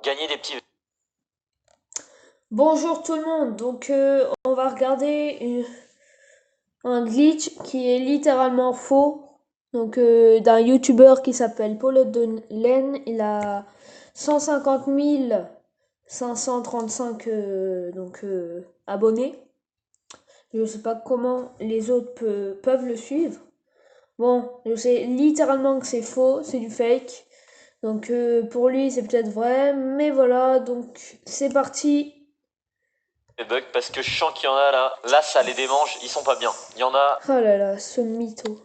gagner des petits... Bonjour tout le monde, on va regarder un glitch qui est littéralement faux. D'un YouTuber qui s'appelle Paul de Laine, il a 150 535 abonnés. Je sais pas comment les autres peuvent le suivre. Bon, je sais littéralement que c'est faux, c'est du fake. Pour lui c'est peut-être vrai, mais voilà, donc c'est parti. bugs parce que je sens qu'il y en a là. Là, ça les démange, ils sont pas bien. Il y en a... Oh là là, ce mytho.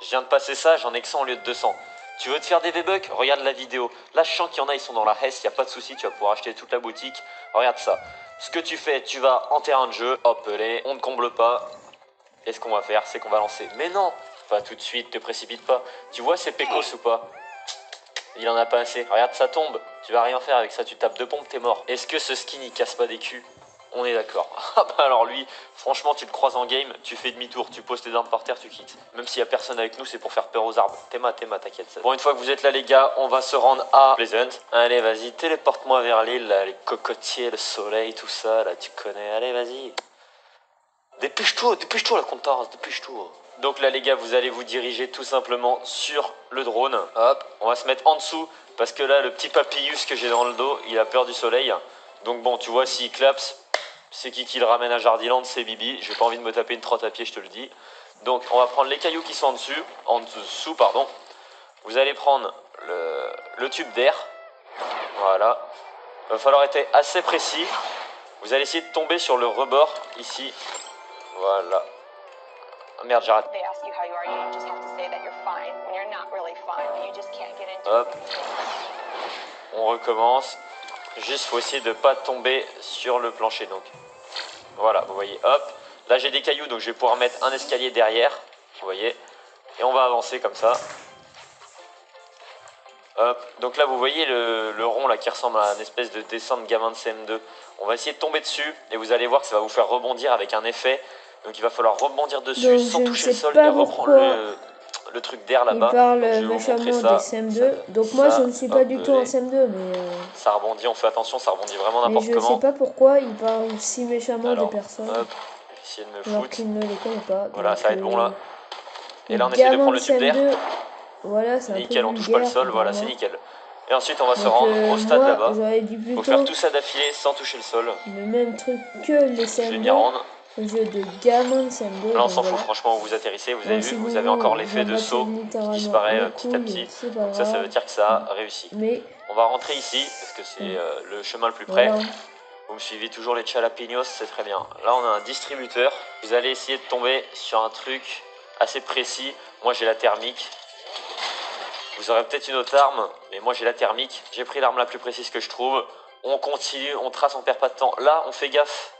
Je viens de passer ça, j'en ai que 100 au lieu de 200. Tu veux te faire des V-Bucks? Regarde la vidéo. Là, je sens qu'il y en a, ils sont dans la hesse, y a pas de souci, tu vas pouvoir acheter toute la boutique. Regarde ça. Ce que tu fais, tu vas en terrain de jeu, hop, allez, on ne comble pas. Et ce qu'on va faire, c'est qu'on va lancer. Mais non, pas tout de suite, te précipite pas. Tu vois ces pécos ou pas? Il en a pas assez. Regarde, ça tombe. Tu vas rien faire avec ça, tu tapes deux pompes, t'es mort. Est-ce que ce skin, il casse pas des culs? On est d'accord. Ah bah alors lui, franchement, tu le croises en game, tu fais demi-tour, tu poses tes armes par terre, tu quittes. Même s'il y a personne avec nous, c'est pour faire peur aux arbres. Théma, t'inquiète. Bon, une fois que vous êtes là, les gars, on va se rendre à Pleasant. Allez, vas-y, téléporte-moi vers l'île, là, les cocotiers, le soleil, tout ça, là, tu connais. Allez, vas-y. Dépêche-toi, la comptare, dépêche-toi. Donc là, les gars, vous allez vous diriger tout simplement sur le drone. Hop, on va se mettre en dessous parce que là, le petit papillus que j'ai dans le dos, il a peur du soleil. Donc bon, tu vois, s'il clapse, c'est qui le ramène à Jardiland? C'est Bibi. J'ai pas envie de me taper une trotte à pied, je te le dis. Donc on va prendre les cailloux qui sont en dessous, pardon. Vous allez prendre le tube d'air. Voilà. Il va falloir être assez précis. Vous allez essayer de tomber sur le rebord ici. Voilà. Ah merde, j'arrête. Hop. On recommence. Juste, faut essayer de pas tomber sur le plancher, donc. Voilà, vous voyez, hop. Là, j'ai des cailloux, donc je vais pouvoir mettre un escalier derrière. Vous voyez. Et on va avancer comme ça. Hop. Donc là, vous voyez le rond là qui ressemble à une espèce de dessin de gamin de CM2. On va essayer de tomber dessus et vous allez voir que ça va vous faire rebondir avec un effet. Donc il va falloir rebondir dessus Donc sans je ne toucher le sais sol et pas reprendre pourquoi le truc d'air il là-bas. Donc je parle vais vous montrer méchamment des ça. CM2. Donc moi je ne suis pas Hop, du tout en CM2, ça rebondit, on fait attention, ça rebondit vraiment mais n'importe je sais comment. pas pourquoi il parle si méchamment des Alors, personnes hop, essayer de me alors foutre. qu'il ne les connaît pas. Voilà, ça va être bon là. Et Les là, on essaie de gamins prendre de le tube d'air. CM2, voilà, c'est un peu Nickel, on touche pas le vulgaire sol, pour voilà, c'est moi. nickel. Et ensuite, on va se rendre au stade Moi là-bas. j'aurais dit Faut faire plutôt tout ça d'affilée sans toucher le sol. le même truc que les Je vais m'y CM2, rendre. le jeu de gamins de CM2, Là, on donc s'en fout, voilà. franchement, vous atterrissez, vous avez Bon, vu, si vous avez encore vous l'effet en de battez saut qui littéralement disparaît les petit à couilles, petit. c'est pas Donc ça veut grave. dire que ça a réussi. Mais On va rentrer ici, parce que c'est le chemin le plus près. voilà. Vous me suivez toujours les Chalapinos, c'est très bien. Là, on a un distributeur. Vous allez essayer de tomber sur un truc assez précis. Moi, j'ai la thermique. Vous aurez peut-être une autre arme, mais moi, j'ai la thermique. J'ai pris l'arme la plus précise que je trouve. On continue, on trace, on perd pas de temps. Là, on fait gaffe.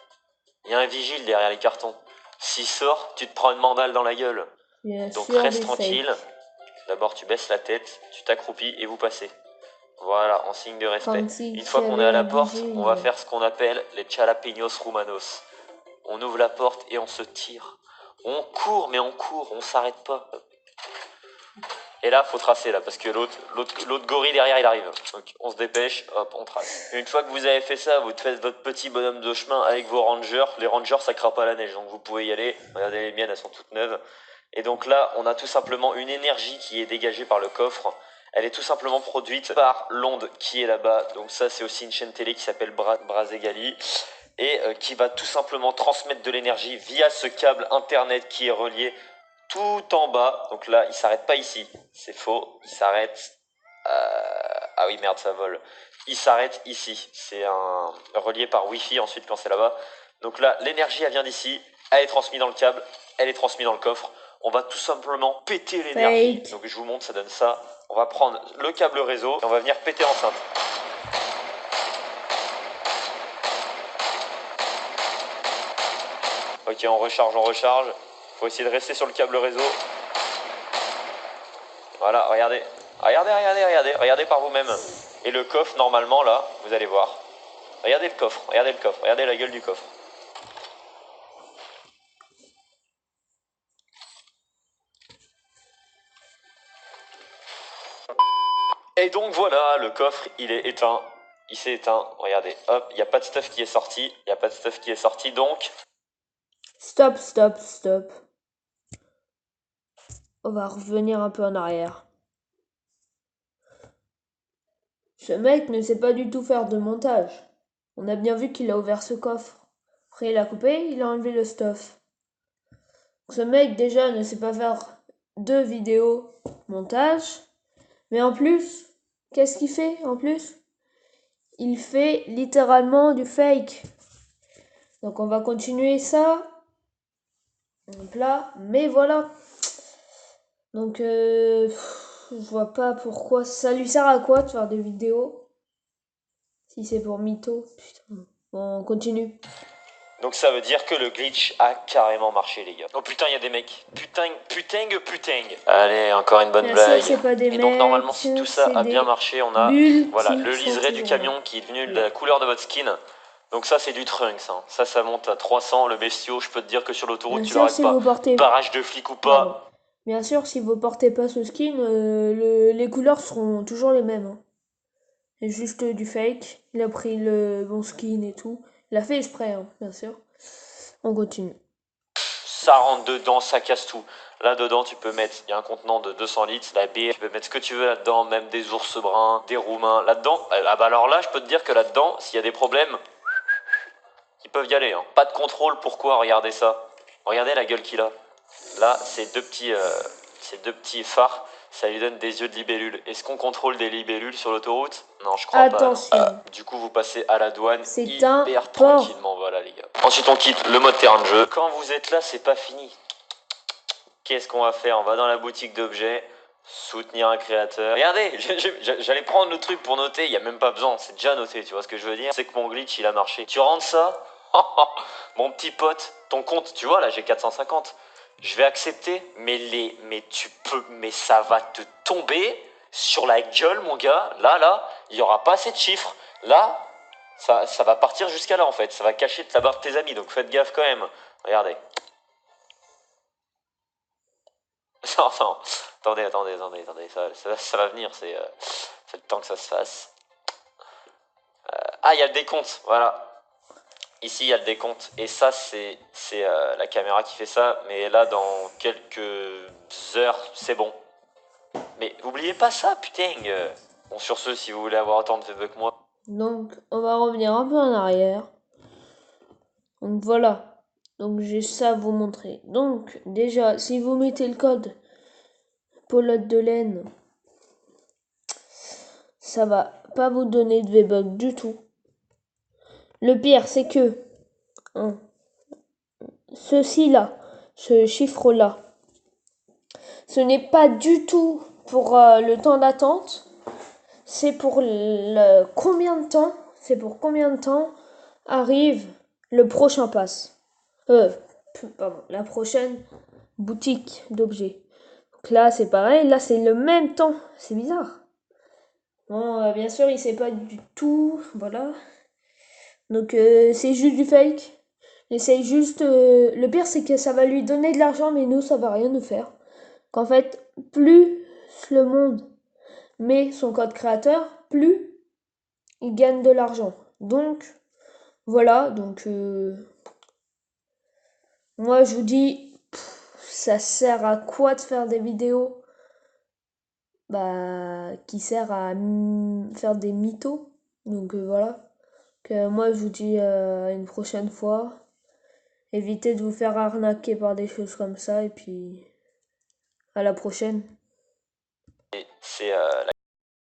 Il y a un vigile derrière les cartons. S'il sort, tu te prends une mandale dans la gueule. Bien Donc sûr, reste des tranquille. fakes. D'abord, tu baisses la tête, tu t'accroupis et vous passez. Voilà, en signe de respect. Comme s'il Une fois y qu'on est avait à la un porte, on va vigile. faire ce qu'on appelle les Chalapinos Rumanos. On ouvre la porte et on se tire. On court, mais on court, on s'arrête pas. Et là, faut tracer là, parce que l'autre gorille derrière, il arrive. Donc on se dépêche, hop, on trace. Une fois que vous avez fait ça, vous faites votre petit bonhomme de chemin avec vos rangers. Les rangers, ça craint pas la neige, donc vous pouvez y aller. Regardez les miennes, elles sont toutes neuves. Et donc là, on a tout simplement une énergie qui est dégagée par le coffre. Elle est tout simplement produite par l'onde qui est là-bas. Donc ça, c'est aussi une chaîne télé qui s'appelle Brazegali et qui va tout simplement transmettre de l'énergie via ce câble internet qui est relié tout en bas. Donc là, il s'arrête pas ici. C'est faux. Il s'arrête. Ah oui, merde, ça vole. Il s'arrête ici. C'est un relié par Wi-Fi ensuite quand c'est là-bas. Donc là, l'énergie, elle vient d'ici. Elle est transmise dans le câble. Elle est transmise dans le coffre. On va tout simplement péter l'énergie. Fake. Donc je vous montre, ça donne ça. On va prendre le câble réseau et on va venir péter l'enceinte. Ok, on recharge, on recharge. Faut essayer de rester sur le câble réseau. Voilà, regardez. Regardez par vous-même. Et le coffre, normalement, là, vous allez voir. Regardez le coffre, regardez la gueule du coffre. Et donc voilà, le coffre, il est éteint. Il s'est éteint. Regardez, hop, il n'y a pas de stuff qui est sorti. Il n'y a pas de stuff qui est sorti, donc... Stop, stop, stop. On va revenir un peu en arrière. Ce mec ne sait pas du tout faire de montage. On a bien vu qu'il a ouvert ce coffre. Après, il a coupé, il a enlevé le stuff. Ce mec, déjà, ne sait pas faire de vidéo montage. Mais en plus, qu'est-ce qu'il fait en plus? Il fait littéralement du fake. Donc on va continuer ça. Donc là, mais voilà. Donc je vois pas pourquoi. Ça lui sert à quoi de faire des vidéos? Si c'est pour mytho. Putain. Bon, on continue. Donc ça veut dire que le glitch a carrément marché, les gars. Oh putain, il y a des mecs. Putain. Allez, encore une bonne Bien sûr, blague. c'est pas des Et donc mecs, normalement, si tout ça c'est a des bien marché, on a bulles voilà, qui le sont liseré du toujours là. camion qui est devenu de la couleur de votre skin. Donc ça, c'est du Trunks. Hein. Ça monte à 300. Le bestiau, je peux te dire que sur l'autoroute, Bien tu sûr, l'arrêtes si pas. vous portez... Barrage de flics ou Pardon. pas. Bien sûr, si vous portez pas ce skin, les couleurs seront toujours les mêmes. Hein. C'est juste du fake. Il a pris le bon skin et tout. Il a fait exprès, hein, bien sûr. On continue. Ça rentre dedans, ça casse tout. Là-dedans, tu peux mettre, il y a un contenant de 200 litres, la bière, tu peux mettre ce que tu veux là-dedans, même des ours bruns, des roumains. Là-dedans, ah bah alors là, je peux te dire que là-dedans, s'il y a des problèmes, ils peuvent y aller. Hein. Pas de contrôle, pourquoi? Regardez ça. Regardez la gueule qu'il a. Là, ces deux petits phares, ça lui donne des yeux de libellule. Est-ce qu'on contrôle des libellules sur l'autoroute? Non, je crois Attention. pas. Non. Du coup, vous passez à la douane C'est hyper un port. tranquillement, voilà les gars. Ensuite, on quitte le mode terrain de jeu. Quand vous êtes là, c'est pas fini. Qu'est-ce qu'on va faire? On va dans la boutique d'objets, soutenir un créateur. Regardez, j'allais prendre le truc pour noter, il n'y a même pas besoin, c'est déjà noté, tu vois ce que je veux dire? C'est que mon glitch, il a marché. Tu rentres ça? Mon petit pote, ton compte, tu vois, là j'ai 450. Je vais accepter, mais ça va te tomber sur la gueule, mon gars. Là, il n'y aura pas assez de chiffres. Là, ça va partir jusqu'à là, en fait. Ça va cacher de la barre de tes amis, donc faites gaffe quand même. Regardez. Non, attendez, ça va venir, c'est le temps que ça se fasse. Ah, il y a le décompte, voilà. Ici, il y a le décompte, et ça, c'est la caméra qui fait ça, mais là, dans quelques heures, c'est bon. Mais oubliez pas ça, putain. Bon, sur ce, si vous voulez avoir autant de feedback que moi. Donc, on va revenir un peu en arrière. Donc voilà. Donc j'ai ça à vous montrer. Donc déjà, si vous mettez le code pelote de laine, ça va pas vous donner de V-Bucks du tout. Le pire, c'est que hein, ceci-là, ce chiffre-là, ce n'est pas du tout pour le temps d'attente. C'est pour le combien de temps? C'est pour combien de temps arrive le prochain pass? Pardon, la prochaine boutique d'objets. Donc là, c'est pareil. Là, c'est le même temps. C'est bizarre. Bon, bien sûr, il sait pas du tout. Voilà. Donc, c'est juste du fake. Essaye juste. Le pire, c'est que ça va lui donner de l'argent, mais nous, ça va rien nous faire. Qu'en fait, plus le monde met son code créateur, plus il gagne de l'argent. Donc, voilà. Donc, moi, je vous dis, ça sert à quoi de faire des vidéos qui sert à faire des mythos. Donc voilà. Moi, je vous dis à une prochaine fois. Évitez de vous faire arnaquer par des choses comme ça. Et puis, à la prochaine. C'est